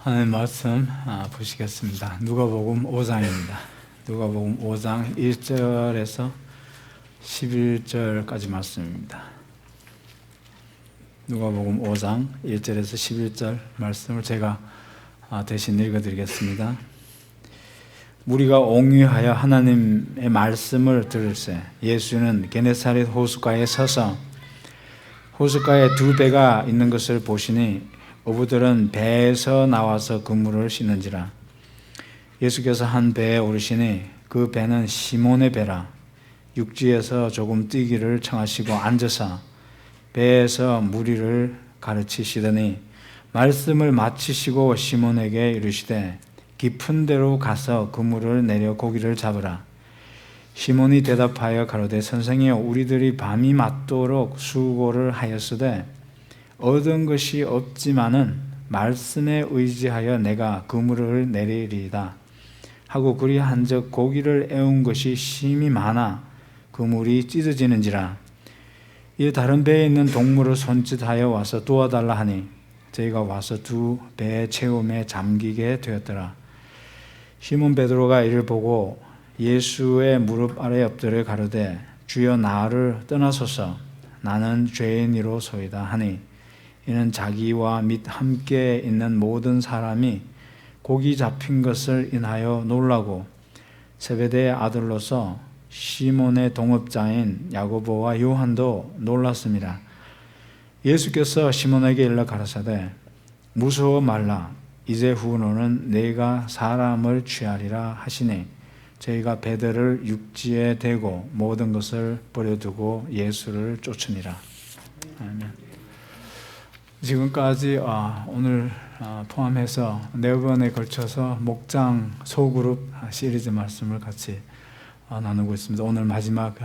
하나님 말씀 보시겠습니다. 누가복음 5장입니다. 누가복음 5장 1절에서 11절까지 말씀입니다. 누가복음 5장 1절에서 11절 말씀을 제가 대신 읽어드리겠습니다. 무리가 옹유하여 하나님의 말씀을 들을새 예수는 게네사렛 호숫가에 서서 호숫가에 두 배가 있는 것을 보시니 어부들은 배에서 나와서 그물을 씻는지라. 예수께서 한 배에 오르시니 그 배는 시몬의 배라. 육지에서 조금 뛰기를 청하시고 앉으사 배에서 무리를 가르치시더니 말씀을 마치시고 시몬에게 이르시되 깊은 데로 가서 그물을 내려 고기를 잡으라. 시몬이 대답하여 가로되 선생이여 우리들이 밤이 맞도록 수고를 하였으되 얻은 것이 없지만은 말씀에 의지하여 내가 그물을 내리리이다 하고 그리한즉 고기를 애운 것이 심히 많아 그물이 찢어지는지라. 이에 다른 배에 있는 동물을 손짓하여 와서 도와달라 하니 저희가 와서 두 배의 채움에 잠기게 되었더라. 시몬 베드로가 이를 보고 예수의 무릎 아래 엎드려 가로되 주여 나를 떠나소서 나는 죄인이로소이다 하니 이는 자기와 및 함께 있는 모든 사람이 고기 잡힌 것을 인하여 놀라고 세베대의 아들로서 시몬의 동업자인 야고보와 요한도 놀랐습니다. 예수께서 시몬에게 일러 가라사대 무서워 말라 이제 후 너는 내가 사람을 취하리라 하시니 저희가 배들을 육지에 대고 모든 것을 버려두고 예수를 쫓으니라. 아멘. 지금까지 오늘 포함해서 4번에 걸쳐서 목장 소그룹 시리즈 말씀을 같이 나누고 있습니다. 오늘 마지막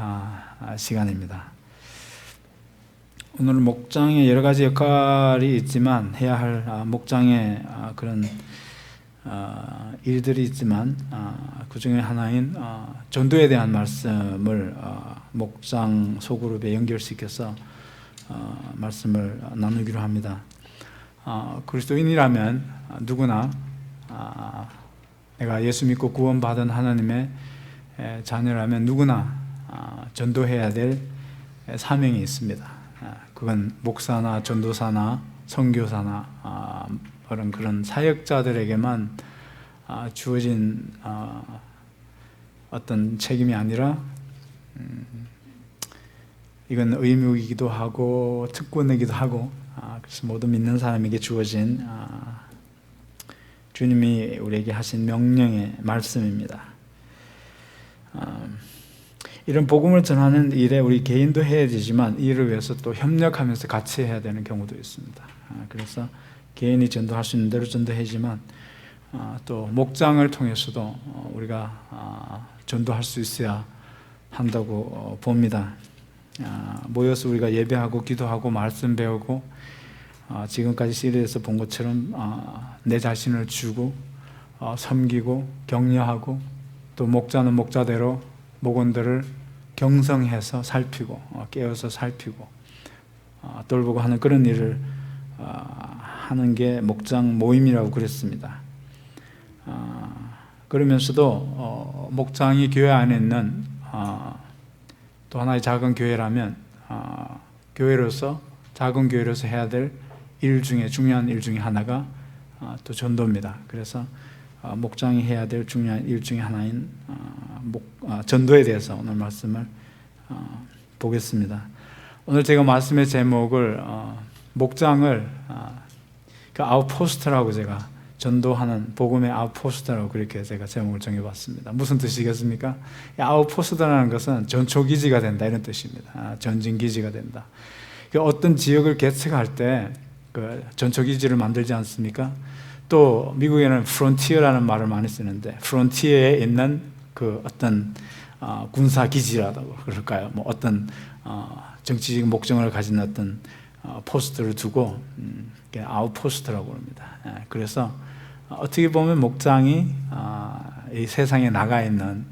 시간입니다. 오늘 목장에 여러 가지 역할이 있지만 해야 할 목장의 그런 일들이 있지만 그 중에 하나인 전도에 대한 말씀을 목장 소그룹에 연결시켜서 말씀을 나누기로 합니다. 그리스도인이라면 누구나 내가 예수 믿고 구원받은 하나님의 자녀라면 누구나 전도해야 될 사명이 있습니다. 그건 목사나 전도사나 선교사나 그런 사역자들에게만 주어진 어떤 책임이 아니라 이건 의무이기도 하고 특권이기도 하고 그래서 모든 믿는 사람에게 주어진 주님이 우리에게 하신 명령의 말씀입니다. 이런 복음을 전하는 일에 우리 개인도 해야 되지만 이를 위해서 또 협력하면서 같이 해야 되는 경우도 있습니다. 그래서 개인이 전도할 수 있는 대로 전도하지만 또 목장을 통해서도 우리가 전도할 수 있어야 한다고 봅니다. 모여서 우리가 예배하고 기도하고 말씀 배우고 지금까지 시리즈에서 본 것처럼 내 자신을 주고 섬기고 격려하고 또 목자는 목자대로 목원들을 경성해서 살피고 깨어서 살피고 돌보고 하는 그런 일을 하는 게 목장 모임이라고 그랬습니다. 그러면서도 목장이 교회 안에 있는 또 하나의 작은 교회라면 교회로서 작은 교회로서 해야 될 일 중에 중요한 일 중에 하나가 또 전도입니다. 그래서 목장이 해야 될 중요한 일 중에 하나인 전도에 대해서 오늘 말씀을 보겠습니다. 오늘 제가 말씀의 제목을 목장을 그 아웃포스트라고 제가 전도하는 복음의 아웃포스트라고 그렇게 제가 제목을 정해봤습니다. 무슨 뜻이겠습니까? 아웃포스트라는 것은 전초기지가 된다 이런 뜻입니다. 전진기지가 된다. 어떤 지역을 개척할 때 그 전초기지를 만들지 않습니까? 또 미국에는 프론티어라는 말을 많이 쓰는데 프론티어에 있는 그 어떤 군사기지라고 그럴까요? 뭐 어떤 정치적 목적을 가진 어떤 포스트를 두고 아웃포스트라고 합니다. 그래서 어떻게 보면 목장이 이 세상에 나가 있는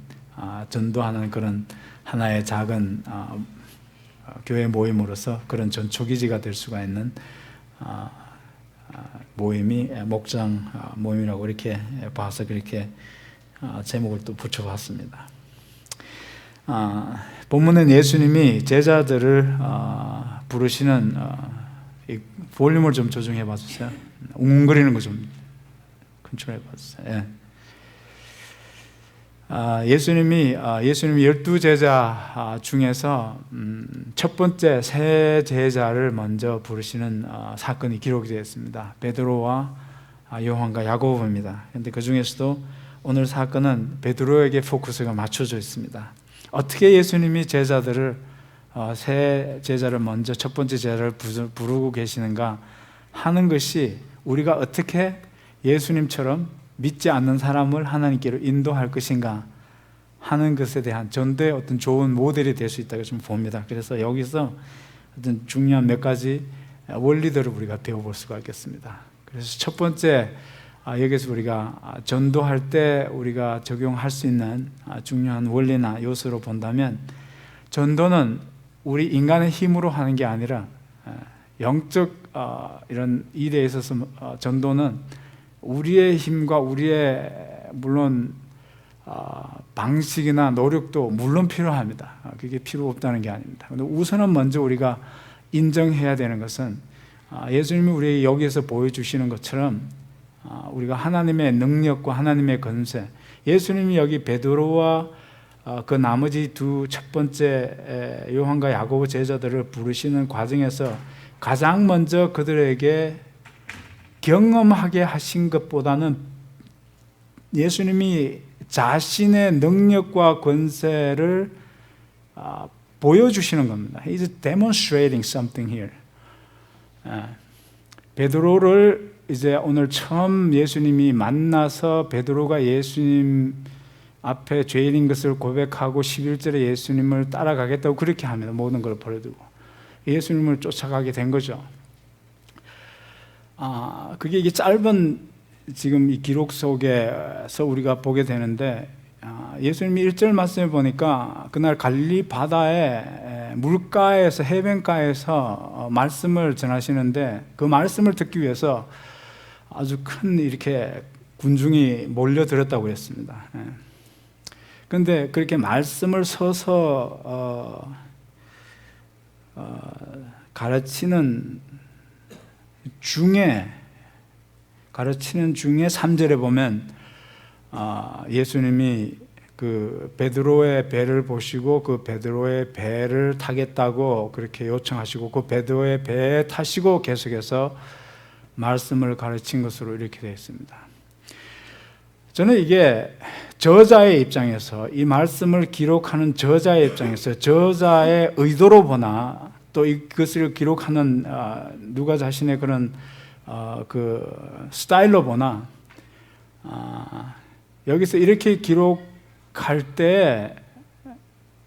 전도하는 그런 하나의 작은 교회 모임으로서 그런 전초기지가 될 수가 있는 모임이 목장 모임이라고 이렇게 봐서 그렇게 제목을 또 붙여봤습니다. 본문은 예수님이 제자들을 부르시는 이 볼륨을 좀 조정해 봐주세요. 웅웅거리는 거 좀 컨트롤해 봐주세요. 예수님이 12제자 중에서 첫 번째 세 제자를 먼저 부르시는 사건이 기록이 되어 있습니다. 베드로와 요한과 야고보입니다. 그런데 그 중에서도 오늘 사건은 베드로에게 포커스가 맞춰져 있습니다. 어떻게 예수님이 제자들을 세 제자를 먼저 첫 번째 제자를 부르고 계시는가 하는 것이 우리가 어떻게 예수님처럼 믿지 않는 사람을 하나님께로 인도할 것인가 하는 것에 대한 전도의 어떤 좋은 모델이 될 수 있다고 좀 봅니다. 그래서 여기서 어떤 중요한 몇 가지 원리들을 우리가 배워볼 수가 있겠습니다. 그래서 첫 번째, 여기서 우리가 전도할 때 우리가 적용할 수 있는 중요한 원리나 요소로 본다면, 전도는 우리 인간의 힘으로 하는 게 아니라 영적 이런 일에 있어서 전도는 우리의 힘과 우리의 물론 방식이나 노력도 물론 필요합니다. 그게 필요 없다는 게 아닙니다. 근데 우선은 먼저 우리가 인정해야 되는 것은 예수님이 우리에게 여기에서 보여주시는 것처럼 우리가 하나님의 능력과 하나님의 권세, 예수님이 여기 베드로와 그 나머지 두 첫 번째 요한과 야고보 제자들을 부르시는 과정에서 가장 먼저 그들에게 경험하게 하신 것보다는 예수님이 자신의 능력과 권세를 보여주시는 겁니다. He's demonstrating something here. 베드로를 이제 오늘 처음 예수님이 만나서 베드로가 예수님 앞에 죄인인 것을 고백하고 11절에 예수님을 따라가겠다고 그렇게 합니다. 모든 걸 버려두고 예수님을 쫓아가게 된 거죠. 그게 이게 짧은 지금 이 기록 속에서 우리가 보게 되는데, 예수님이 1절 말씀을 보니까 그날 갈릴리 바다의 물가에서 해변가에서 말씀을 전하시는데, 그 말씀을 듣기 위해서 아주 큰 이렇게 군중이 몰려들었다고 했습니다. 그런데 그렇게 말씀을 서서 가르치는 중에 3절에 보면 예수님이 그 베드로의 배를 보시고 그 베드로의 배를 타겠다고 그렇게 요청하시고 그 베드로의 배에 타시고 계속해서 말씀을 가르친 것으로 이렇게 되어 있습니다. 저는 이게 저자의 입장에서, 이 말씀을 기록하는 저자의 입장에서 저자의 의도로 보나 또 이것을 기록하는 누가 자신의 그런 그 스타일로 보나 여기서 이렇게 기록할 때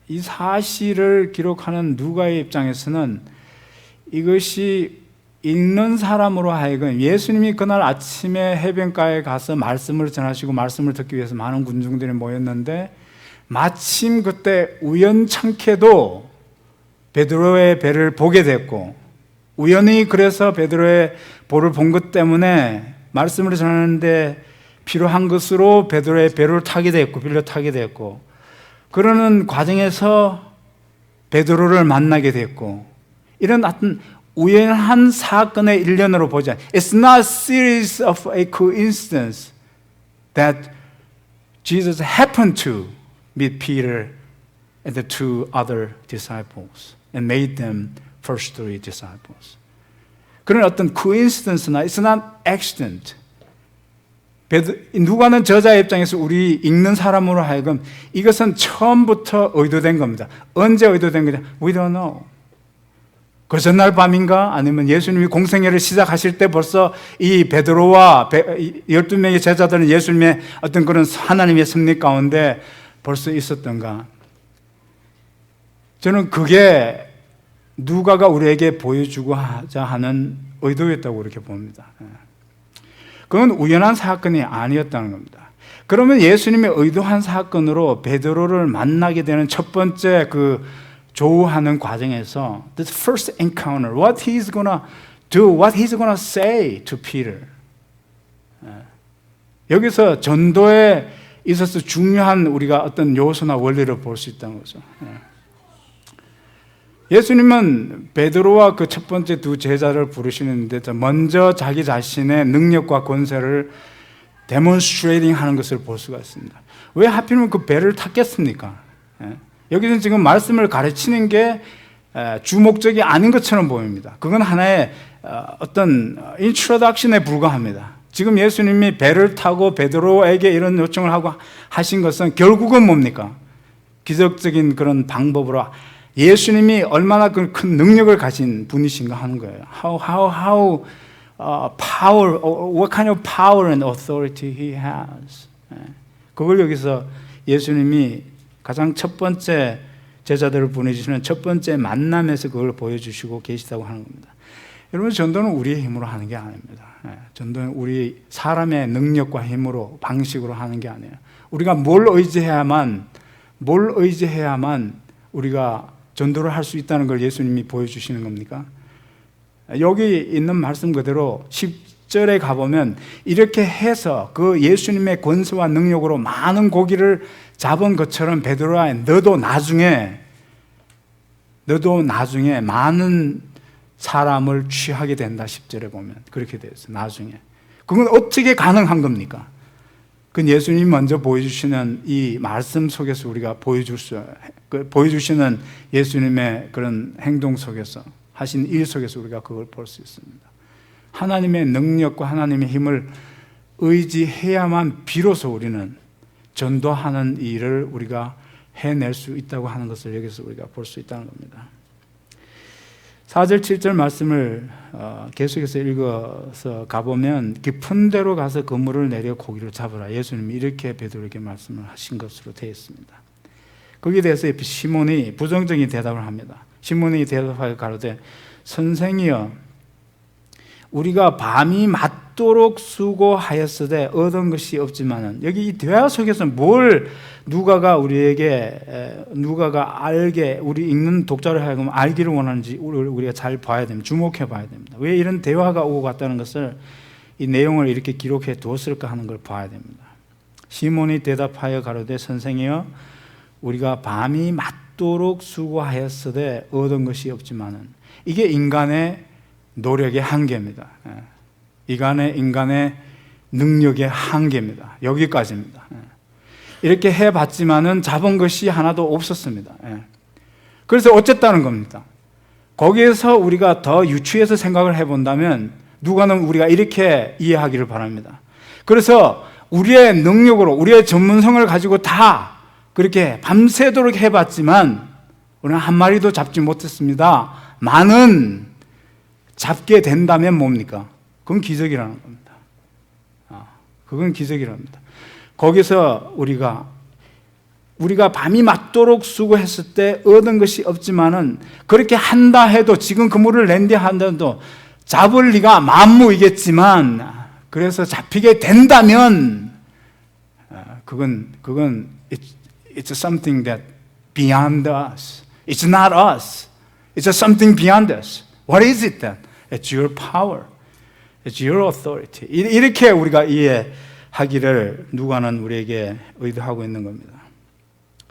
이 사실을 기록하는 누가의 입장에서는 이것이 읽는 사람으로 하여금, 예수님이 그날 아침에 해변가에 가서 말씀을 전하시고 말씀을 듣기 위해서 많은 군중들이 모였는데 마침 그때 우연찮게도 베드로의 배를 보게 됐고, 우연히 그래서 베드로의 보를 본 것 때문에 말씀을 전하는데 필요한 것으로 베드로의 배를 타게 됐고 빌려 타게 됐고, 그러는 과정에서 베드로를 만나게 됐고, 이런 어떤 우연한 사건의 일련으로 보자. It's not a series of a coincidence that Jesus happened to meet Peter and the two other disciples and made them first three disciples. 그런 어떤 coincidence나 it's not accident. 누가는 저자의 입장에서 우리 읽는 사람으로 하여금 이것은 처음부터 의도된 겁니다. 언제 의도된 거냐? We don't know. 그 전날 밤인가? 아니면 예수님이 공생애를 시작하실 때 벌써 이 베드로와 12명의 제자들은 예수님의 어떤 그런 하나님의 섭리 가운데 벌써 있었던가? 저는 그게 누가가 우리에게 보여주고자 하는 의도였다고 그렇게 봅니다. 그건 우연한 사건이 아니었다는 겁니다. 그러면 예수님이 의도한 사건으로 베드로를 만나게 되는 첫 번째 그 조우하는 과정에서 this first encounter, what he's gonna do, what he's gonna say to Peter. 여기서 전도에 있어서 중요한 우리가 어떤 요소나 원리를 볼 수 있다는 거죠. 예수님은 베드로와 그 첫 번째 두 제자를 부르시는데 먼저 자기 자신의 능력과 권세를 데몬스트레이팅 하는 것을 볼 수가 있습니다. 왜 하필이면 그 배를 탔겠습니까? 여기서는 지금 말씀을 가르치는 게 주목적이 아닌 것처럼 보입니다. 그건 하나의 어떤 인트로덕션에 불과합니다. 지금 예수님이 배를 타고 베드로에게 이런 요청을 하고 하신 것은 결국은 뭡니까? 기적적인 그런 방법으로 예수님이 얼마나 큰 능력을 가진 분이신가 하는 거예요. What kind of power and authority he has. 그걸 여기서 예수님이 가장 첫 번째 제자들을 보내주시는 첫 번째 만남에서 그걸 보여주시고 계시다고 하는 겁니다. 여러분, 전도는 우리의 힘으로 하는 게 아닙니다. 전도는 우리 사람의 능력과 힘으로, 방식으로 하는 게 아니에요. 우리가 뭘 의지해야만 우리가 전도를 할 수 있다는 걸 예수님이 보여주시는 겁니까? 여기 있는 말씀 그대로 10절에 가보면 이렇게 해서 그 예수님의 권세와 능력으로 많은 고기를 잡은 것처럼 베드로야, 너도 나중에 많은 사람을 취하게 된다. 10절에 보면 그렇게 되어 있어요. 나중에. 그건 어떻게 가능한 겁니까? 그건 예수님이 먼저 보여주시는 이 말씀 속에서 우리가 보여주시는 예수님의 그런 행동 속에서 하신 일 속에서 우리가 그걸 볼 수 있습니다. 하나님의 능력과 하나님의 힘을 의지해야만 비로소 우리는 전도하는 일을 우리가 해낼 수 있다고 하는 것을 여기서 우리가 볼 수 있다는 겁니다. 4절 7절 말씀을 계속해서 읽어서 가보면 깊은 데로 가서 그물을 내려 고기를 잡으라. 예수님이 이렇게 베드로에게 말씀을 하신 것으로 되어 있습니다. 거기에 대해서 시몬이 부정적인 대답을 합니다. 시몬이 대답하여 가로되 선생이여 우리가 밤이 맞도록 수고하였으되 얻은 것이 없지만은, 여기 이 대화 속에서 뭘 누가가 알게, 우리 읽는 독자를 하여금 알기를 원하는지 우리가 잘 봐야 됩니다. 주목해 봐야 됩니다. 왜 이런 대화가 오고 갔다는 것을, 이 내용을 이렇게 기록해 두었을까 하는 걸 봐야 됩니다. 시몬이 대답하여 가로되 선생이여 우리가 밤이 맞도록 수고하였으되 얻은 것이 없지만은, 이게 인간의 노력의 한계입니다. 인간의 능력의 한계입니다. 여기까지입니다. 이렇게 해봤지만은 잡은 것이 하나도 없었습니다. 그래서 어쨌다는 겁니다. 거기에서 우리가 더 유추해서 생각을 해본다면 누가는 우리가 이렇게 이해하기를 바랍니다. 그래서 우리의 능력으로, 우리의 전문성을 가지고 다 그렇게 밤새도록 해봤지만 우리는 한 마리도 잡지 못했습니다. 많은 잡게 된다면 뭡니까? 그건 기적이라는 겁니다. 그건 기적이랍니다. 거기서 우리가 밤이 맞도록 수고했을 때 얻은 것이 없지만은, 그렇게 한다 해도, 지금 그물을 낸다 한다도 잡을 리가 만무이겠지만, 그래서 잡히게 된다면 그건 it's something that beyond us. It's not us. It's something beyond us. What is it then? It's your power. It's your authority. 이렇게 우리가 이해하기를 누가는 우리에게 의도하고 있는 겁니다.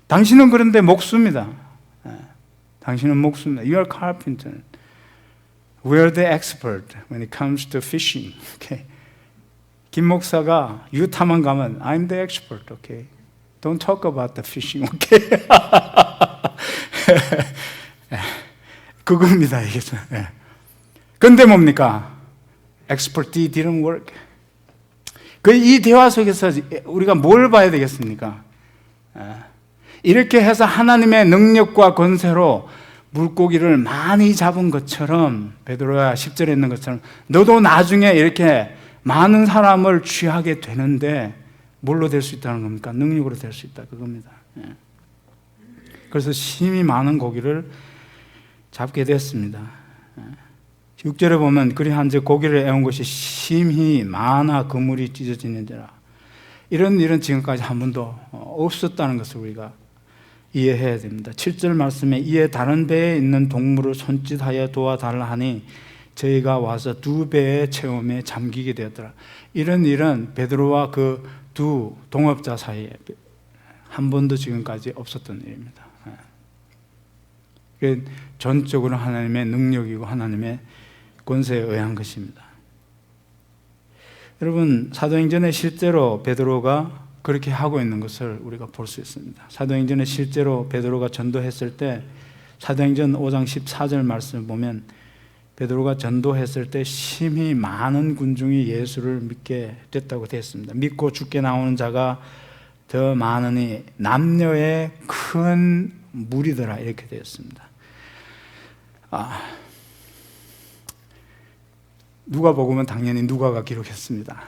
당신은 그런데 목수입니다. 당신은 목수입니다. You are carpenter. We are the expert when it comes to fishing. Okay. 김 목사가 유타만 가면 I'm the expert. Okay. Don't talk about the fishing. Okay. 그겁니다. 이게. 근데 뭡니까? Expertise didn't work. 이 대화 속에서 우리가 뭘 봐야 되겠습니까? 이렇게 해서 하나님의 능력과 권세로 물고기를 많이 잡은 것처럼, 베드로야 10절에 있는 것처럼 너도 나중에 이렇게 많은 사람을 취하게 되는데 뭘로 될 수 있다는 겁니까? 능력으로 될 수 있다, 그겁니다. 그래서 심히 많은 고기를 잡게 됐습니다. 6절에 보면 그리한즉 고기를 애운 것이 심히 많아 그물이 찢어지는지라. 이런 일은 지금까지 한 번도 없었다는 것을 우리가 이해해야 됩니다. 7절 말씀에 이에 다른 배에 있는 동물을 손짓하여 도와달라 하니 저희가 와서 2배의 체험에 잠기게 되었더라. 이런 일은 베드로와 그 두 동업자 사이에 한 번도 지금까지 없었던 일입니다. 전적으로 하나님의 능력이고 하나님의 권세에 의한 것입니다. 여러분, 사도행전에 실제로 베드로가 그렇게 하고 있는 것을 우리가 볼 수 있습니다. 사도행전에 실제로 베드로가 전도했을 때 사도행전 5장 14절 말씀을 보면 베드로가 전도했을 때 심히 많은 군중이 예수를 믿게 됐다고 되어 있습니다. 믿고 죽게 나오는 자가 더 많으니 남녀의 큰 무리더라, 이렇게 되어 있습니다. 누가복음은 당연히 누가가 기록했습니다.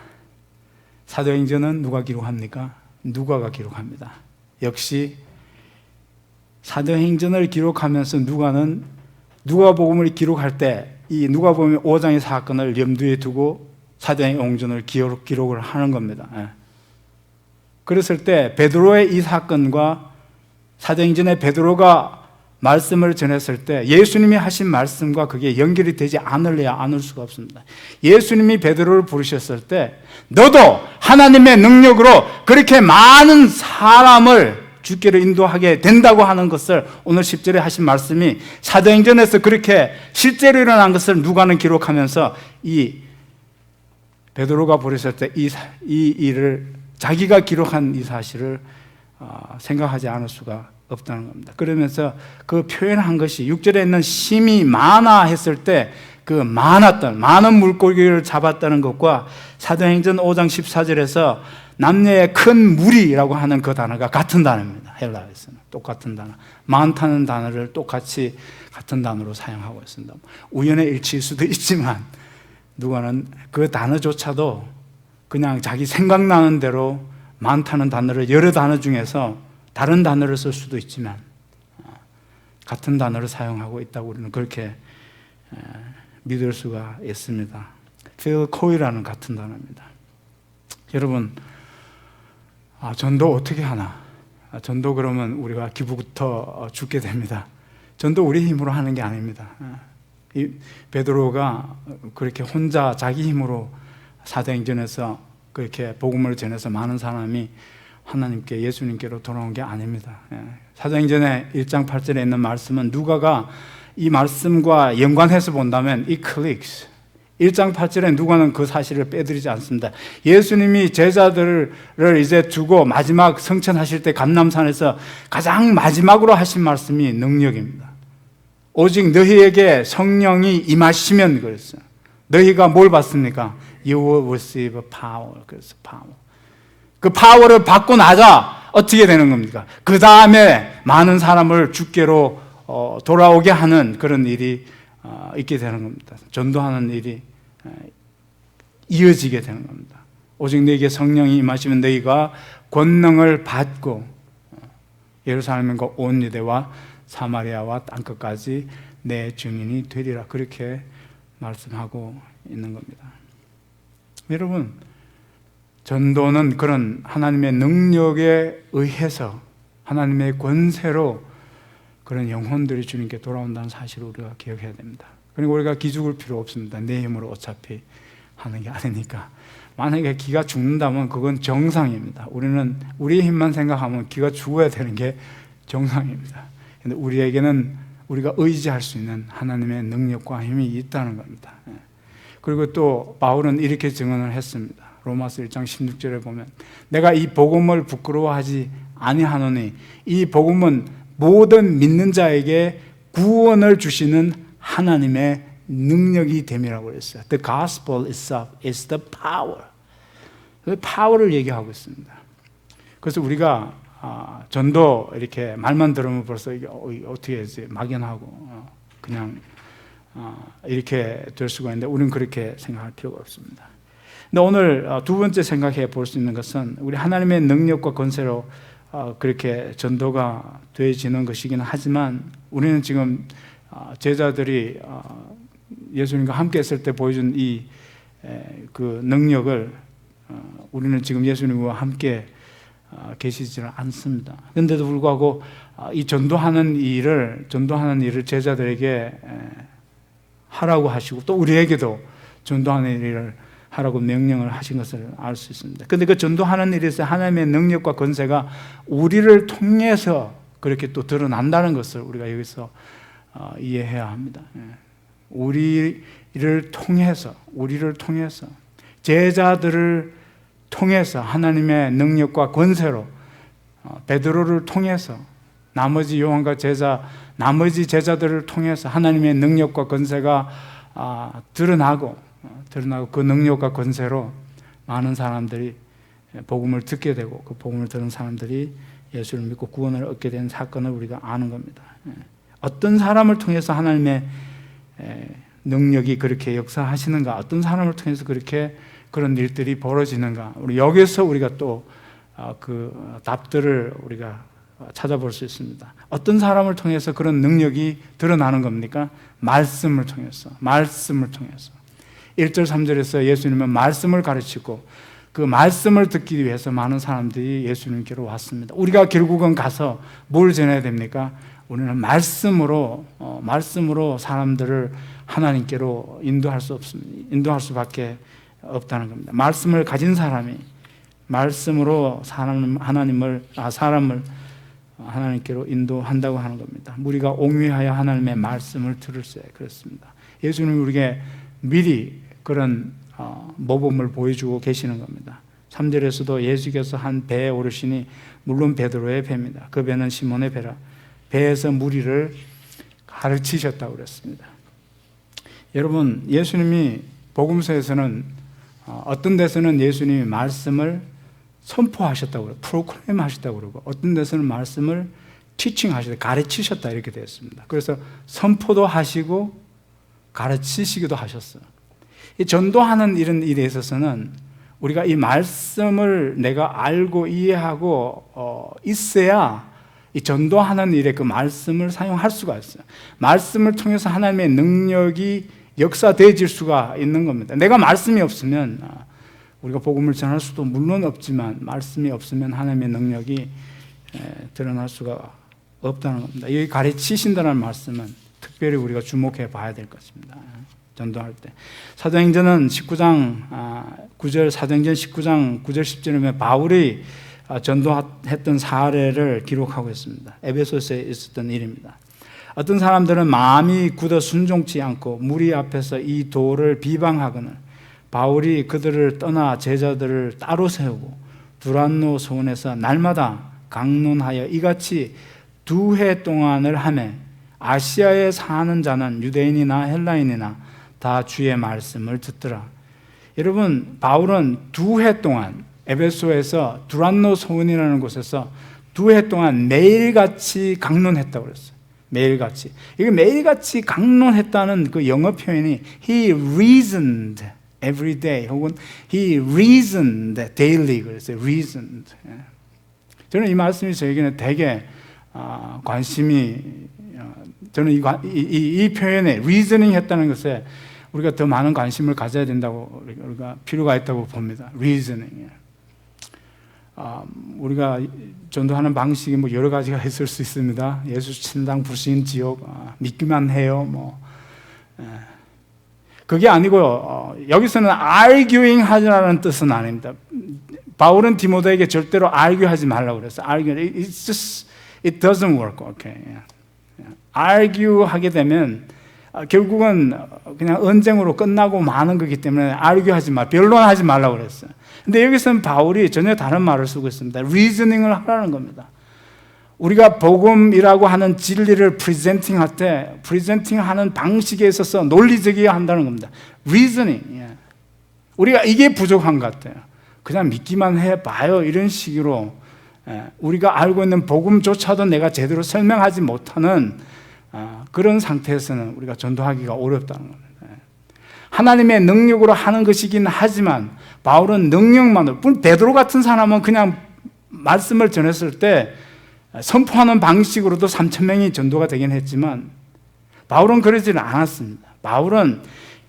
사도행전은 누가 기록합니까? 누가가 기록합니다. 역시 사도행전을 기록하면서 누가는 누가복음을 기록할 때 이 누가복음 5장의 사건을 염두에 두고 사도행전을 기록을 하는 겁니다. 그랬을 때 베드로의 이 사건과 사도행전에 베드로가 말씀을 전했을 때 예수님이 하신 말씀과 그게 연결이 되지 않으려야 않을 수가 없습니다. 예수님이 베드로를 부르셨을 때 너도 하나님의 능력으로 그렇게 많은 사람을 주께로 인도하게 된다고 하는 것을 오늘 10절에 하신 말씀이 사도행전에서 그렇게 실제로 일어난 것을 누가는 기록하면서 이 베드로가 부르셨을 때 이 일을 자기가 기록한 이 사실을 생각하지 않을 수가 없다는 겁니다. 그러면서 그 표현한 것이 6절에 있는 심이 많아 했을 때 그 많은 물고기를 잡았다는 것과 사도행전 5장 14절에서 남녀의 큰 무리라고 하는 그 단어가 같은 단어입니다. 헬라어에서는 똑같은 단어, 많다는 단어를 똑같이 같은 단어로 사용하고 있습니다. 우연의 일치일 수도 있지만 누가는 그 단어조차도 그냥 자기 생각나는 대로 많다는 단어를 여러 단어 중에서 다른 단어를 쓸 수도 있지만 같은 단어를 사용하고 있다고 우리는 그렇게 믿을 수가 있습니다. 필코이라는 같은 단어입니다. 여러분, 전도 어떻게 하나? 전도 그러면 우리가 기부부터 죽게 됩니다. 전도 우리 힘으로 하는 게 아닙니다. 이 베드로가 그렇게 혼자 자기 힘으로 사도행전에서 그렇게 복음을 전해서 많은 사람이 하나님께 예수님께로 돌아온 게 아닙니다. 사도행전의 1장 8절에 있는 말씀은 누가가 이 말씀과 연관해서 본다면 이 클릭스 1장 8절에 누가는 그 사실을 빼드리지 않습니다. 예수님이 제자들을 이제 두고 마지막 성천하실 때 감람산에서 가장 마지막으로 하신 말씀이 능력입니다. 오직 너희에게 성령이 임하시면 그랬어요. 너희가 뭘 받습니까? You will receive power. 그래서 power. 그 파워를 받고 나자 어떻게 되는 겁니까? 그 다음에 많은 사람을 주께로 돌아오게 하는 그런 일이 있게 되는 겁니다. 전도하는 일이 이어지게 되는 겁니다. 오직 너에게 성령이 임하시면 너희가 권능을 받고 예루살렘과 온 유대와 사마리아와 땅끝까지 내 증인이 되리라. 그렇게 말씀하고 있는 겁니다. 여러분, 전도는 그런 하나님의 능력에 의해서 하나님의 권세로 그런 영혼들이 주님께 돌아온다는 사실을 우리가 기억해야 됩니다. 그리고 우리가 기죽을 필요 없습니다. 내 힘으로 어차피 하는 게 아니니까. 만약에 기가 죽는다면 그건 정상입니다. 우리는 우리의 힘만 생각하면 기가 죽어야 되는 게 정상입니다. 근데 우리에게는 우리가 의지할 수 있는 하나님의 능력과 힘이 있다는 겁니다. 그리고 또 바울은 이렇게 증언을 했습니다. 로마서 1장 16절에 보면 내가 이 복음을 부끄러워하지 아니하노니 이 복음은 모든 믿는 자에게 구원을 주시는 하나님의 능력이 됨이라고 그랬어요. The gospel itself is the power. 그 파워를 얘기하고 있습니다. 그래서 우리가 전도 이렇게 말만 들으면 벌써 이게 어떻게 해야지 막연하고 그냥 이렇게 될 수가 있는데 우리는 그렇게 생각할 필요가 없습니다. 근데 오늘 두 번째 생각해 볼 수 있는 것은 우리 하나님의 능력과 권세로 그렇게 전도가 되어지는 것이긴 하지만 우리는 지금 제자들이 예수님과 함께 했을 때 보여준 그 능력을 우리는 지금 예수님과 함께 계시지는 않습니다. 그런데도 불구하고 이 전도하는 일을 제자들에게 하라고 하시고 또 우리에게도 전도하는 일을 하라고 명령을 하신 것을 알 수 있습니다. 그런데 그 전도하는 일에서 하나님의 능력과 권세가 우리를 통해서 그렇게 또 드러난다는 것을 우리가 여기서 이해해야 합니다. 우리를 통해서 제자들을 통해서 하나님의 능력과 권세로 베드로를 통해서 나머지 요한과 나머지 제자들을 통해서 하나님의 능력과 권세가 드러나고 그 능력과 권세로 많은 사람들이 복음을 듣게 되고 그 복음을 들은 사람들이 예수를 믿고 구원을 얻게 된 사건을 우리가 아는 겁니다. 어떤 사람을 통해서 하나님의 능력이 그렇게 역사하시는가, 어떤 사람을 통해서 그런 일들이 벌어지는가, 우리 여기서 우리가 또 그 답들을 우리가 찾아볼 수 있습니다. 어떤 사람을 통해서 그런 능력이 드러나는 겁니까? 말씀을 통해서 1절 3절에서 예수님은 말씀을 가르치고 그 말씀을 듣기 위해서 많은 사람들이 예수님께로 왔습니다. 우리가 결국은 가서 뭘 전해야 됩니까? 우리는 말씀으로 사람들을 하나님께로 인도할 수밖에 없다는 겁니다. 말씀을 가진 사람이 말씀으로 사람을 하나님께로 인도한다고 하는 겁니다. 우리가 옹위하여 하나님의 말씀을 들을세. 그렇습니다. 예수님이 우리에게 미리 그런 모범을 보여주고 계시는 겁니다. 3절에서도 예수께서 한 배에 오르시니 물론 베드로의 배입니다. 그 배는 시몬의 배라. 배에서 무리를 가르치셨다고 그랬습니다. 여러분, 예수님이 복음서에서는 어떤 데서는 예수님이 말씀을 선포하셨다고 그러고 프로클레임 하셨다고 그러고 어떤 데서는 말씀을 티칭 하셨다, 가르치셨다 이렇게 되어 있습니다. 그래서 선포도 하시고 가르치시기도 하셨어요. 이 전도하는 이런 일에 있어서는 우리가 이 말씀을 내가 알고 이해하고 있어야 이 전도하는 일에 그 말씀을 사용할 수가 있어요. 말씀을 통해서 하나님의 능력이 역사되어질 수가 있는 겁니다. 내가 말씀이 없으면 우리가 복음을 전할 수도 물론 없지만 말씀이 없으면 하나님의 능력이 드러날 수가 없다는 겁니다. 여기 가르치신다는 말씀은 특별히 우리가 주목해 봐야 될 것입니다. 전도할 때. 사도행전 19장 9절 19장 9절 10절에 바울이 전도했던 사례를 기록하고 있습니다. 에베소서에 있었던 일입니다. 어떤 사람들은 마음이 굳어 순종치 않고 무리 앞에서 이 도를 비방하거늘 바울이 그들을 떠나 제자들을 따로 세우고 두란노 소원에서 날마다 강론하여 이같이 2해 동안을 하매 아시아에 사는 자는 유대인이나 헬라인이나 다 주의 말씀을 듣더라. 여러분, 바울은 2해 동안 에베소에서 두란노 소원이라는 곳에서 2해 동안 매일같이 강론했다고 그랬어요. 매일같이. 이게 매일같이 강론했다는 그 영어 표현이 he reasoned every day 혹은 he reasoned daily 그랬어요. reasoned. 저는 이 말씀이 저에게는 되게 관심이 저는 이 표현에 reasoning 했다는 것에 우리가 더 많은 관심을 가져야 된다고 우리가 필요가 있다고 봅니다. reasoning. 우리가 전도하는 방식이 뭐 여러 가지가 있을 수 있습니다. 예수 신당 불신 지옥 믿기만 해요. 그게 아니고 여기서는 arguing 하라는 뜻은 아닙니다. 바울은 디모데에게 절대로 argue하지 말라고 그랬어요. arguing it doesn't work. Okay. argue하게 되면 결국은 그냥 언쟁으로 끝나고 마는 거기 때문에 argue하지 마, 변론하지 말라고 그랬어요. 근데 여기서는 바울이 전혀 다른 말을 쓰고 있습니다. reasoning을 하라는 겁니다. 우리가 복음이라고 하는 진리를 프리젠팅 할 때 프리젠팅 하는 방식에 있어서 논리적이어야 한다는 겁니다. reasoning. 우리가 이게 부족한 것 같아요. 그냥 믿기만 해봐요 이런 식으로 우리가 알고 있는 복음조차도 내가 제대로 설명하지 못하는 그런 상태에서는 우리가 전도하기가 어렵다는 겁니다. 하나님의 능력으로 하는 것이긴 하지만 바울은 능력만으로, 베드로 같은 사람은 그냥 말씀을 전했을 때 선포하는 방식으로도 3,000명이 전도가 되긴 했지만 바울은 그러지는 않았습니다. 바울은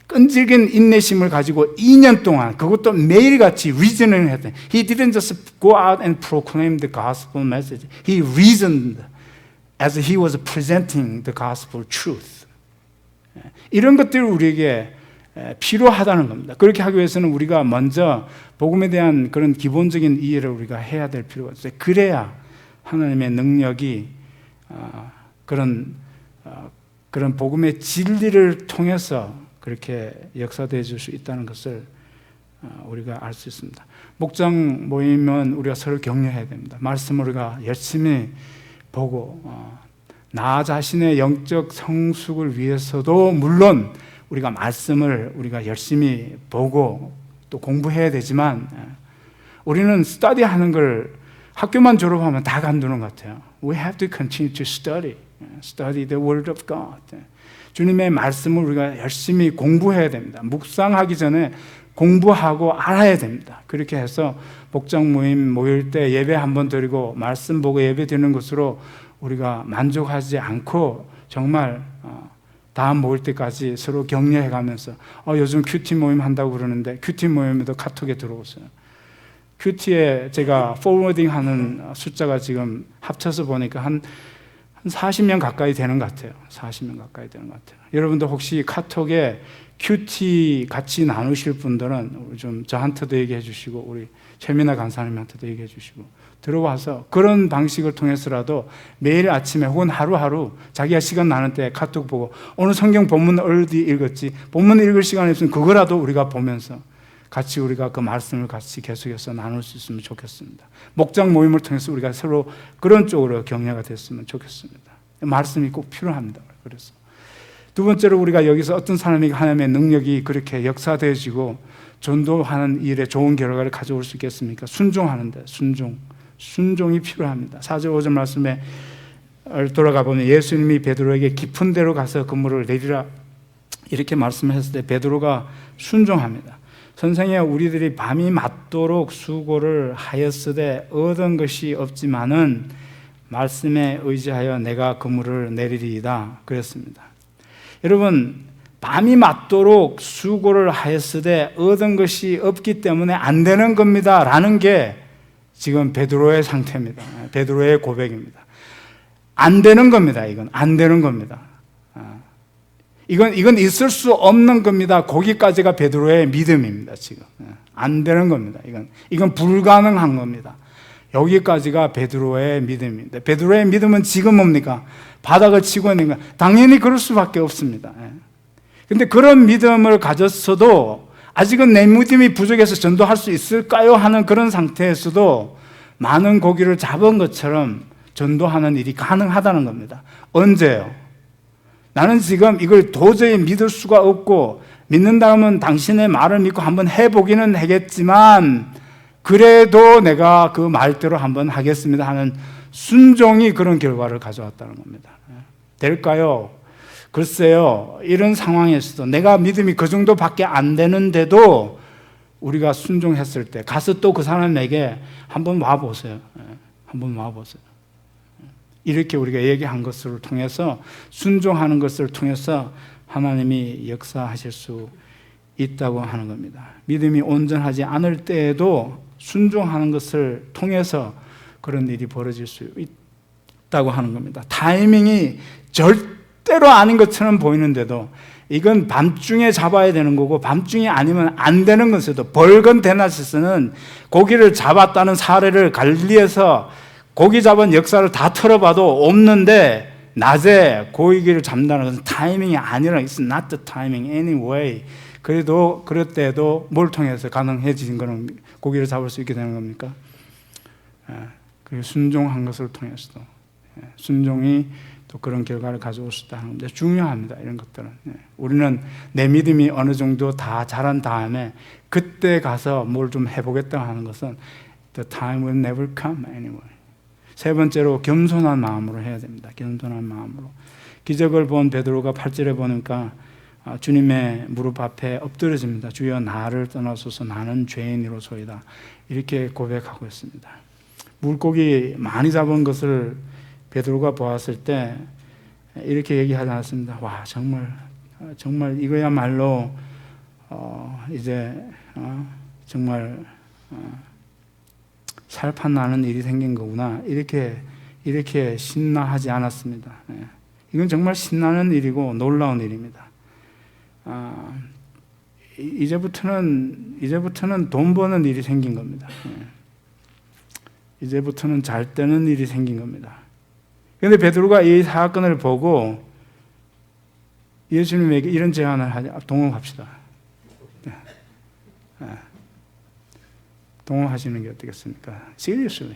끈질긴 인내심을 가지고 2년 동안 그것도 매일같이 reasoning을 했대요. He didn't just go out and proclaim the gospel message. He reasoned as he was presenting the gospel truth. 이런 것들이 우리에게 필요하다는 겁니다. 그렇게 하기 위해서는 우리가 먼저 복음에 대한 그런 기본적인 이해를 우리가 해야 될 필요가 있어요. 그래야 하나님의 능력이 그런 복음의 진리를 통해서 그렇게 역사되어 줄 수 있다는 것을 우리가 알 수 있습니다. 목장 모임은 우리가 서로 격려해야 됩니다. 말씀을 우리가 열심히 보고 나 자신의 영적 성숙을 위해서도 물론 우리가 말씀을 우리가 열심히 보고 또 공부해야 되지만 우리는 스터디하는 걸 학교만 졸업하면 다 간두는 것 같아요. We have to continue to study the Word of God. 주님의 말씀을 우리가 열심히 공부해야 됩니다. 묵상하기 전에 공부하고 알아야 됩니다. 그렇게 해서 목장 모임 모일 때 예배 한번 드리고 말씀 보고 예배 드리는 것으로 우리가 만족하지 않고 정말 다음 모일 때까지 서로 격려해 가면서 요즘 큐티 모임 한다고 그러는데 큐티 모임에도 카톡에 들어오세요. 큐티에 제가 포워딩 하는 숫자가 지금 합쳐서 보니까 한 40명 가까이 되는 것 같아요. 40명 가까이 되는 것 같아요. 여러분도 혹시 카톡에 큐티 같이 나누실 분들은 좀 저한테도 얘기해 주시고 우리 최민아 간사님한테도 얘기해 주시고 들어와서 그런 방식을 통해서라도 매일 아침에 혹은 하루하루 자기가 시간 나는 때 카톡 보고 오늘 성경 본문 어디 읽었지? 본문 읽을 시간이 없으면 그거라도 우리가 보면서 같이 우리가 그 말씀을 같이 계속해서 나눌 수 있으면 좋겠습니다. 목장 모임을 통해서 우리가 서로 그런 쪽으로 격려가 됐으면 좋겠습니다. 말씀이 꼭 필요합니다. 그래서 두 번째로 우리가 여기서 어떤 사람이 하나님의 능력이 그렇게 역사되어지고 전도하는 일에 좋은 결과를 가져올 수 있겠습니까? 순종하는데 순종이 필요합니다. 4절 5절 말씀에 돌아가 보면 예수님이 베드로에게 깊은 데로 가서 그물을 내리라 이렇게 말씀했을 때 베드로가 순종합니다. 선생이여 우리들이 밤이 맞도록 수고를 하였으되 얻은 것이 없지만은 말씀에 의지하여 내가 그물을 내리리이다 그랬습니다. 여러분 밤이 맞도록 수고를 하였으되 얻은 것이 없기 때문에 안 되는 겁니다 라는 게 지금 베드로의 상태입니다. 베드로의 고백입니다. 안 되는 겁니다. 이건 안 되는 겁니다. 이건 있을 수 없는 겁니다. 거기까지가 베드로의 믿음입니다. 지금 안 되는 겁니다. 이건 불가능한 겁니다. 여기까지가 베드로의 믿음입니다. 베드로의 믿음은 지금 뭡니까? 바닥을 치고 있는 거 당연히 그럴 수밖에 없습니다. 그런데 그런 믿음을 가졌어도 아직은 내 믿음이 부족해서 전도할 수 있을까요? 하는 그런 상태에서도 많은 고기를 잡은 것처럼 전도하는 일이 가능하다는 겁니다. 언제요? 나는 지금 이걸 도저히 믿을 수가 없고 믿는다면 당신의 말을 믿고 한번 해보기는 하겠지만 그래도 내가 그 말대로 한번 하겠습니다 하는 순종이 그런 결과를 가져왔다는 겁니다. 될까요? 글쎄요. 이런 상황에서도 내가 믿음이 그 정도밖에 안 되는데도 우리가 순종했을 때 가서 또 그 사람에게 한번 와보세요. 한번 와보세요. 이렇게 우리가 얘기한 것을 통해서 순종하는 것을 통해서 하나님이 역사하실 수 있다고 하는 겁니다. 믿음이 온전하지 않을 때에도 순종하는 것을 통해서 그런 일이 벌어질 수 있다고 하는 겁니다. 타이밍이 절대로 아닌 것처럼 보이는데도 이건 밤중에 잡아야 되는 거고 밤중이 아니면 안 되는 것에도 벌건 대낮에서는 고기를 잡았다는 사례를 갈리에서 고기 잡은 역사를 다 털어봐도 없는데 낮에 고기를 잡는다는 것은 타이밍이 아니라 It's not the timing anyway. 그래도 그럴 때도 뭘 통해서 가능해진 거는 고기를 잡을 수 있게 되는 겁니까? 그 순종한 것을 통해서도 순종이 또 그런 결과를 가져올 수 있다는 건데 중요합니다. 이런 것들은 우리는 내 믿음이 어느 정도 다 자란 다음에 그때 가서 뭘 좀 해보겠다 하는 것은 The time will never come anyway. 세 번째로 겸손한 마음으로 해야 됩니다. 겸손한 마음으로. 기적을 본 베드로가 8절에 보니까 주님의 무릎 앞에 엎드려집니다. 주여 나를 떠나소서 나는 죄인이로소이다. 이렇게 고백하고 있습니다. 물고기 많이 잡은 것을 베드로가 보았을 때 이렇게 얘기하지 않았습니다. 와 정말 이거야말로 이제 정말 살판 나는 일이 생긴 거구나. 이렇게 신나하지 않았습니다. 이건 정말 신나는 일이고 놀라운 일입니다. 이제부터는 돈 버는 일이 생긴 겁니다. 이제부터는 잘 되는 일이 생긴 겁니다. 그런데 베드로가 이 사건을 보고 예수님에게 이런 제안을 하자. 동업합시다. 동업하시는 게 어떻겠습니까? Seriously.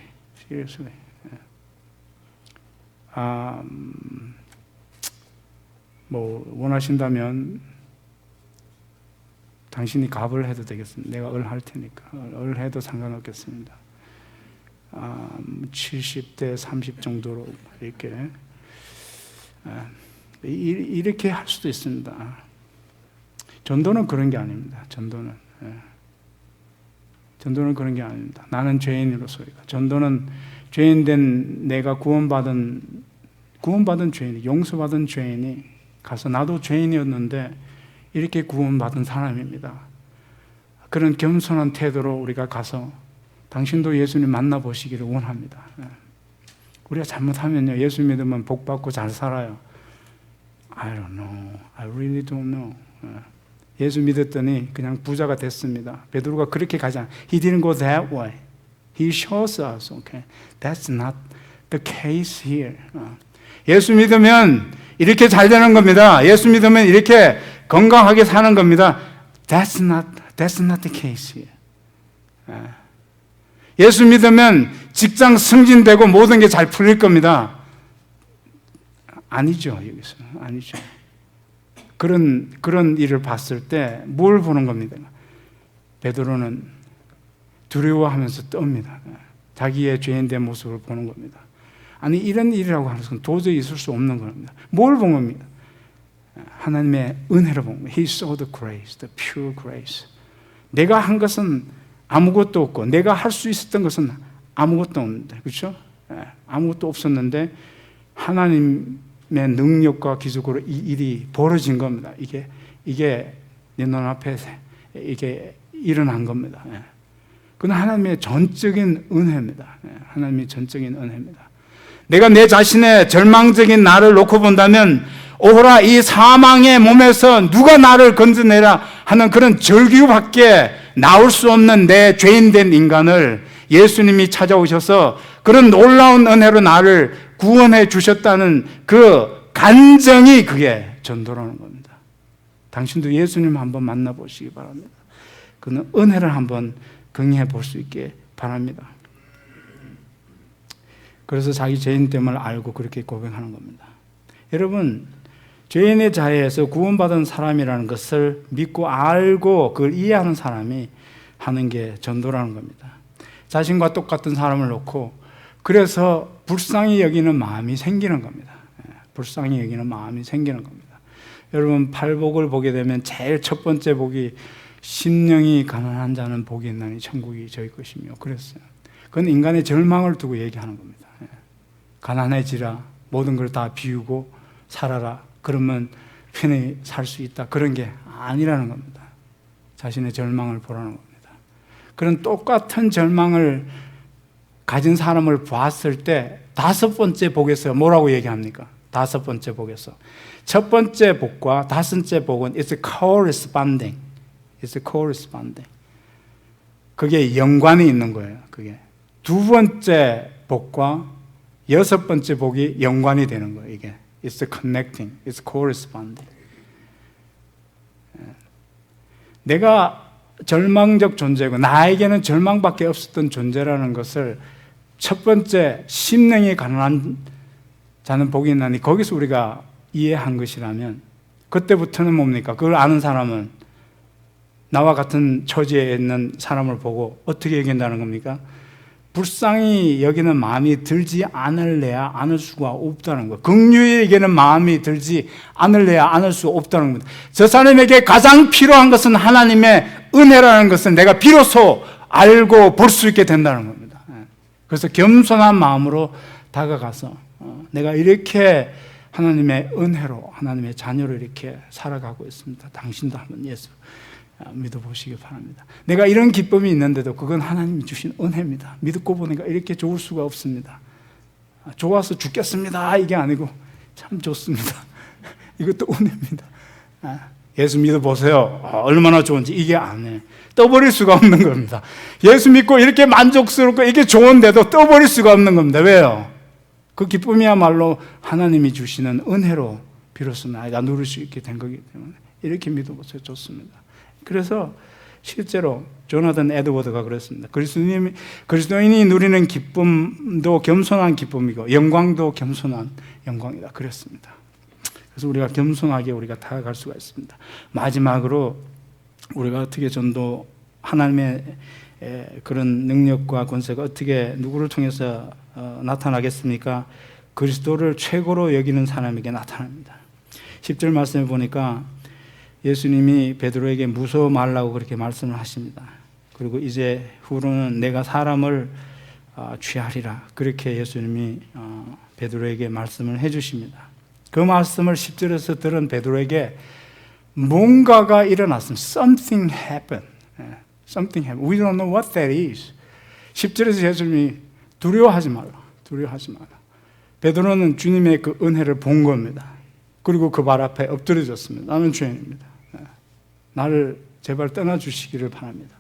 뭐 원하신다면 당신이 갑을 해도 되겠습니다. 내가 할 테니까 해도 상관없겠습니다. 70대 30 정도로 이렇게 할 수도 있습니다. 전도는 그런 게 아닙니다. 전도는 그런 게 아닙니다. 나는 죄인으로서이다. 전도는 죄인된 내가 구원받은 죄인이, 용서받은 죄인이 가서 나도 죄인이었는데 이렇게 구원받은 사람입니다. 그런 겸손한 태도로 우리가 가서 당신도 예수님 만나보시기를 원합니다. 우리가 잘못하면요, 예수 믿으면 복 받고 잘 살아요. I don't know. I really don't know. 예수 믿었더니 그냥 부자가 됐습니다. 베드로가 그렇게 가지 않아요. He didn't go that way. He shows us. Okay? That's not the case here. 예수 믿으면 이렇게 잘 되는 겁니다. 예수 믿으면 이렇게 건강하게 사는 겁니다. That's not the case here. 예수 믿으면 직장 승진되고 모든 게 잘 풀릴 겁니다. 아니죠, 여기서. 아니죠. 그런 일을 봤을 때 뭘 보는 겁니다? 베드로는 두려워하면서 떱니다. 자기의 죄인된 모습을 보는 겁니다. 아니, 이런 일이라고 하는 것은 도저히 있을 수 없는 겁니다. 뭘 본 겁니다? 하나님의 은혜를 본 겁니다. He saw the grace, the pure grace. 내가 한 것은 아무것도 없고 내가 할 수 있었던 것은 아무것도 없는데, 그렇죠? 아무것도 없었는데 하나님의 능력과 기적으로 이 일이 벌어진 겁니다. 이게 내 눈앞에 이게 일어난 겁니다. 그건 하나님의 전적인 은혜입니다. 하나님의 전적인 은혜입니다. 내가 내 자신의 절망적인 나를 놓고 본다면, 오호라 이 사망의 몸에서 누가 나를 건져내라 하는 그런 절규밖에 나올 수 없는 내 죄인된 인간을 예수님이 찾아오셔서 그런 놀라운 은혜로 나를 구원해 주셨다는 그 간정이, 그게 전도라는 겁니다. 당신도 예수님 한번 만나보시기 바랍니다. 그는 은혜를 한번 경험해 볼 수 있게 바랍니다. 그래서 자기 죄인됨을 알고 그렇게 고백하는 겁니다. 여러분, 죄인의 자리에서 구원받은 사람이라는 것을 믿고 알고 그걸 이해하는 사람이 하는 게 전도라는 겁니다. 자신과 똑같은 사람을 놓고 그래서 불쌍히 여기는 마음이 생기는 겁니다. 불쌍히 여기는 마음이 생기는 겁니다. 여러분, 팔복을 보게 되면 제일 첫 번째 복이 심령이 가난한 자는 복이 있나니 천국이 저희 것이며 그랬어요. 그건 인간의 절망을 두고 얘기하는 겁니다. 가난해지라, 모든 걸 다 비우고 살아라, 그러면 편히 살 수 있다, 그런 게 아니라는 겁니다. 자신의 절망을 보라는 겁니다. 그런 똑같은 절망을 가진 사람을 봤을 때 다섯 번째 복에서 뭐라고 얘기합니까? 다섯 번째 복에서 첫 번째 복과 다섯째 복은 it's corresponding. It's corresponding. 그게 연관이 있는 거예요. 그게 두 번째 복과 여섯 번째 복이 연관이 되는 거예요. 이게 it's connecting, it's corresponding. 내가 절망적 존재고 나에게는 절망밖에 없었던 존재라는 것을 첫 번째 심령이 가난한 자는 복이 있나니 거기서 우리가 이해한 것이라면, 그때부터는 뭡니까? 그걸 아는 사람은 나와 같은 처지에 있는 사람을 보고 어떻게 얘기한다는 겁니까? 불쌍히 여기는 마음이 들지 않을래야 않을 수가 없다는 거. 긍휼히 여기는 마음이 들지 않을래야 않을 수 없다는 겁니다. 저 사람에게 가장 필요한 것은 하나님의 은혜라는 것은 내가 비로소 알고 볼 수 있게 된다는 겁니다. 그래서 겸손한 마음으로 다가가서 내가 이렇게 하나님의 은혜로 하나님의 자녀로 이렇게 살아가고 있습니다. 당신도 한번 예수 믿어보시기 바랍니다. 내가 이런 기쁨이 있는데도 그건 하나님이 주신 은혜입니다. 믿고 보니까 이렇게 좋을 수가 없습니다. 좋아서 죽겠습니다 이게 아니고 참 좋습니다. 이것도 은혜입니다. 예수 믿어보세요. 얼마나 좋은지. 이게 안 해. 떠버릴 수가 없는 겁니다. 예수 믿고 이렇게 만족스럽고 이게 좋은데도 떠버릴 수가 없는 겁니다. 왜요? 그 기쁨이야말로 하나님이 주시는 은혜로 비로소 나이가 누릴 수 있게 된 거기 때문에 이렇게 믿어보세요. 좋습니다. 그래서 실제로 조나단 에드워드가 그랬습니다. 그리스도인이 누리는 기쁨도 겸손한 기쁨이고 영광도 겸손한 영광이다. 그랬습니다. 그래서 우리가 겸손하게 우리가 다가갈 수가 있습니다. 마지막으로 우리가 어떻게 전도 하나님의 그런 능력과 권세가 어떻게 누구를 통해서 나타나겠습니까? 그리스도를 최고로 여기는 사람에게 나타납니다. 10절 말씀을 보니까 예수님이 베드로에게 무서워 말라고 그렇게 말씀을 하십니다. 그리고 이제 후로는 내가 사람을 취하리라. 그렇게 예수님이 베드로에게 말씀을 해주십니다. 그 말씀을 10절에서 들은 베드로에게 뭔가가 일어났습니다. Something happened. Something happened. We don't know what that is. 10절에서 예수님이 두려워하지 말라. 두려워하지 마라. 베드로는 주님의 그 은혜를 본 겁니다. 그리고 그 발 앞에 엎드려졌습니다. 나는 죄인입니다. 나를 제발 떠나주시기를 바랍니다.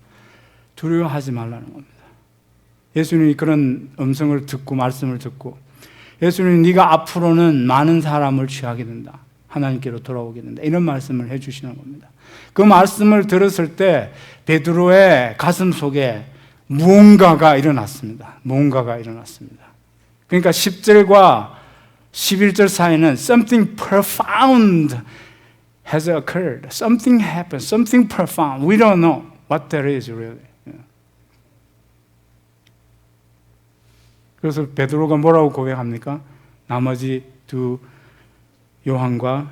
두려워하지 말라는 겁니다. 예수님이 그런 음성을 듣고 말씀을 듣고 예수님이 네가 앞으로는 많은 사람을 취하게 된다. 하나님께로 돌아오게 된다. 이런 말씀을 해주시는 겁니다. 그 말씀을 들었을 때 베드로의 가슴 속에 무언가가 일어났습니다. 무언가가 일어났습니다. 그러니까 10절과 11절 사이는 something profound has occurred. Something happened. Something profound. We don't know what that is really. 그래서 베드로가 뭐라고 고백합니까? 나머지 두 요한과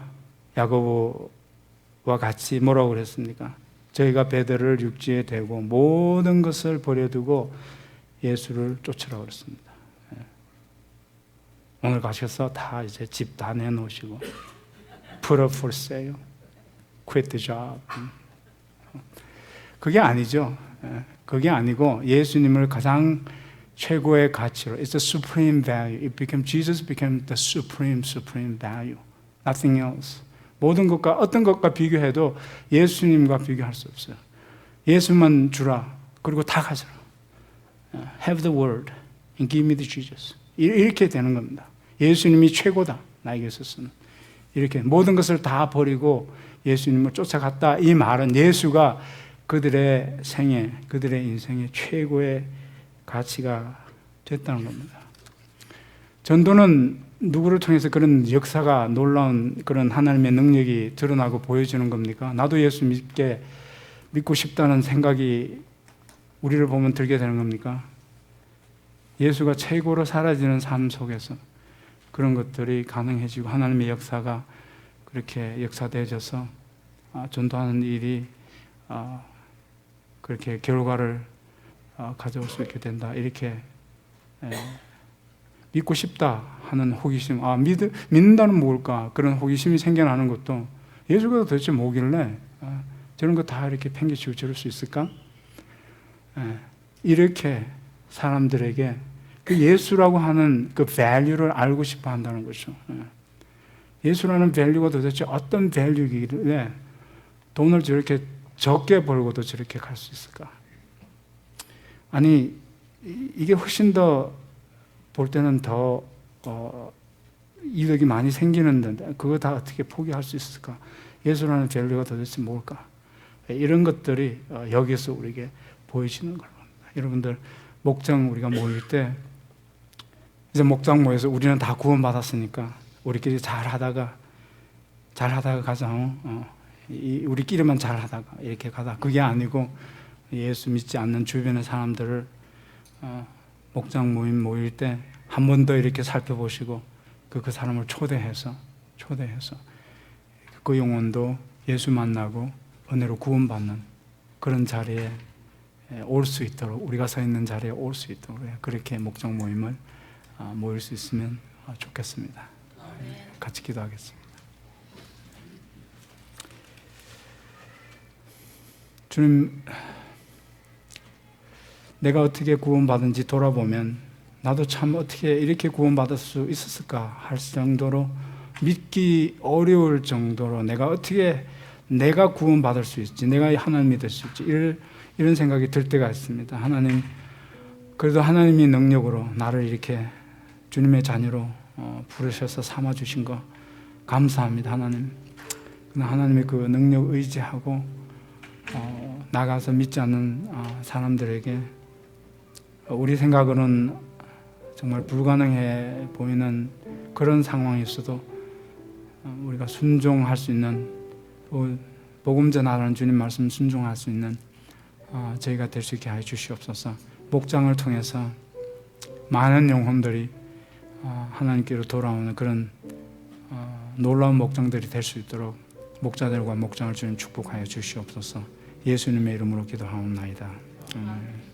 야고보와 같이 뭐라고 그랬습니까? 저희가 베드로를 육지에 대고 모든 것을 버려두고 예수를 쫓으라고 그랬습니다. 오늘 가셔서 다 이제 집 다 내놓으시고 put up for sale, quit the job. 그게 아니죠. 그게 아니고 예수님을 가장 최고의 가치로 it's the supreme value. Jesus became the supreme value. Nothing else. 모든 것과 어떤 것과 비교해도 예수님과 비교할 수 없어요. 예수만 주라. 그리고 다 가져라. Have the word and give me the Jesus. 이렇게 되는 겁니다. 예수님이 최고다. 나에게 있어서는. 이렇게 모든 것을 다 버리고 예수님을 쫓아갔다. 이 말은 예수가 그들의 생애, 그들의 인생의 최고의 가치가 됐다는 겁니다. 전도는 누구를 통해서 그런 역사가 놀라운 그런 하나님의 능력이 드러나고 보여지는 겁니까? 나도 예수 믿고 싶다는 생각이 우리를 보면 들게 되는 겁니까? 예수가 최고로 사라지는 삶 속에서 그런 것들이 가능해지고 하나님의 역사가 그렇게 역사되어져서 전도하는 일이 그렇게 결과를 가져올 수 있게 된다. 이렇게 믿고 싶다 하는 호기심, 믿는다는 뭘까? 그런 호기심이 생겨나는 것도 예수가 도대체 뭐길래 저런 거 다 이렇게 팽개치고 저럴 수 있을까? 이렇게 사람들에게 그 예수라고 하는 그 value를 알고 싶어 한다는 거죠. 예수라는 value가 도대체 어떤 value이길래 돈을 저렇게 적게 벌고도 저렇게 갈 수 있을까? 아니, 이게 훨씬 더 볼 때는 더 이득이 많이 생기는데 그거 다 어떻게 포기할 수 있을까? 예수라는 value가 도대체 뭘까? 이런 것들이 여기서 우리에게 보여지는 겁니다. 여러분들 목장 우리가 모일 때 이제 목장 모여서 우리는 다 구원받았으니까 우리끼리 잘하다가 가자. 우리끼리만 잘하다가 이렇게 가다. 그게 아니고 예수 믿지 않는 주변의 사람들을 목장 모임 모일 때 한 번 더 이렇게 살펴보시고 그 사람을 초대해서 그 영혼도 예수 만나고 은혜로 구원받는 그런 자리에 올 수 있도록 우리가 서 있는 자리에 올 수 있도록 그렇게 목장 모임을 모일 수 있으면 좋겠습니다. 같이 기도하겠습니다. 주님, 내가 어떻게 구원받은지 돌아보면 나도 참 어떻게 이렇게 구원받을 수 있었을까 할 정도로 믿기 어려울 정도로 내가 어떻게 내가 구원받을 수 있지, 내가 하나님 믿을 수 있지, 이런 생각이 들 때가 있습니다. 하나님, 그래도 하나님의 능력으로 나를 이렇게 주님의 자녀로 부르셔서 삼아주신 거 감사합니다. 하나님, 하나님의 그 능력 의지하고 나가서 믿지 않는 사람들에게 우리 생각으로는 정말 불가능해 보이는 그런 상황이 있어도 우리가 순종할 수 있는, 복음 전하라는 주님 말씀 순종할 수 있는 저희가 될 수 있게 하여 주시옵소서. 목장을 통해서 많은 영혼들이 하나님께로 돌아오는 그런 놀라운 목장들이 될 수 있도록 목자들과 목장을 주님 축복하여 주시옵소서. 예수님의 이름으로 기도하옵나이다. 아멘.